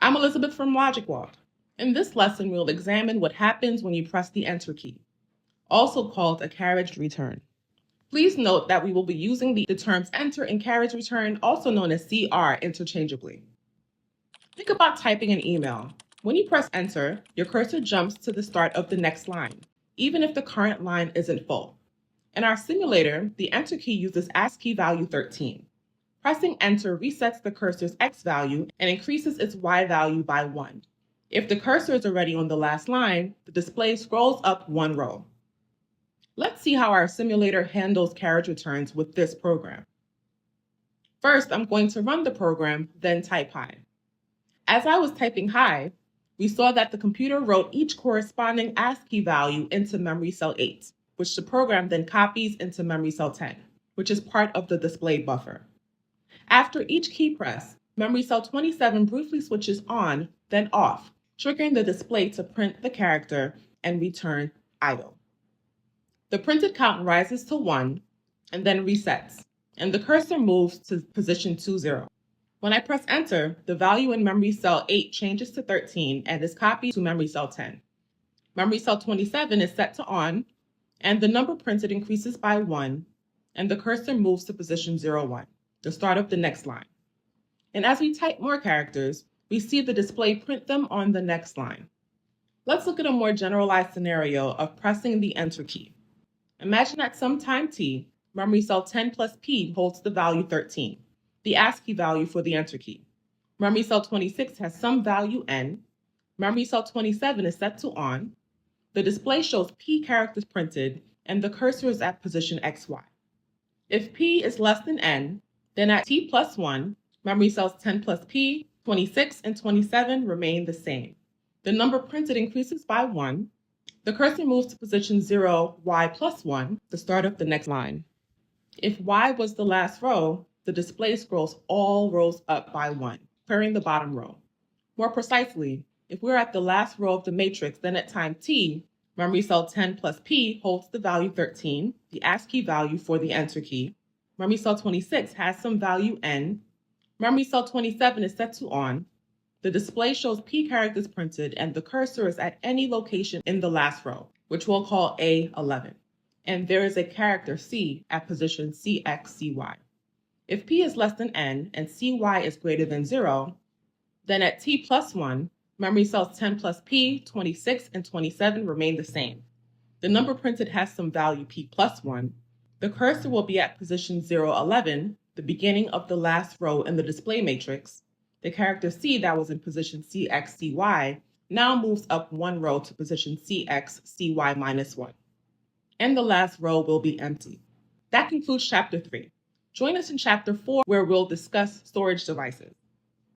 I'm Elizabeth from LogicWalk. In this lesson, we'll examine what happens when you press the Enter key, also called a carriage return. Please note that we will be using the terms enter and carriage return, also known as CR, interchangeably. Think about typing an email. When you press Enter, your cursor jumps to the start of the next line, even if the current line isn't full. In our simulator, the Enter key uses ASCII value 13. Pressing Enter resets the cursor's X value and increases its Y value by 1. If the cursor is already on the last line, the display scrolls up one row. Let's see how our simulator handles carriage returns with this program. First, I'm going to run the program, then type hi. As I was typing hi, we saw that the computer wrote each corresponding ASCII value into memory cell 8, which the program then copies into memory cell 10, which is part of the display buffer. After each key press, memory cell 27 briefly switches on, then off, triggering the display to print the character and return idle. The printed count rises to 1 and then resets, and the cursor moves to position 20. When I press Enter, the value in memory cell 8 changes to 13 and is copied to memory cell 10. Memory cell 27 is set to on, and the number printed increases by 1, and the cursor moves to position 01. The start of the next line. And as we type more characters, we see the display print them on the next line. Let's look at a more generalized scenario of pressing the Enter key. Imagine at some time t, memory cell 10 plus p holds the value 13, the ASCII value for the Enter key. Memory cell 26 has some value n. Memory cell 27 is set to on. The display shows p characters printed, and the cursor is at position xy. If p is less than n, then at t plus 1, memory cells 10 plus p, 26, and 27 remain the same. The number printed increases by 1. The cursor moves to position 0, y plus 1, the start of the next line. If y was the last row, the display scrolls all rows up by 1, clearing the bottom row. More precisely, if we're at the last row of the matrix, then at time t, memory cell 10 plus p holds the value 13, the ASCII value for the Enter key. Memory cell 26 has some value n. Memory cell 27 is set to on. The display shows p characters printed, and the cursor is at any location in the last row, which we'll call A11. And there is a character c at position CXCY. If p is less than n and cy is greater than 0, then at t plus 1, memory cells 10 plus p, 26, and 27 remain the same. The number printed has some value p plus 1. The cursor will be at position 011, the beginning of the last row in the display matrix. The character C that was in position CXCY now moves up one row to position CXCY minus 1. And the last row will be empty. That concludes Chapter 3. Join us in Chapter 4, where we'll discuss storage devices.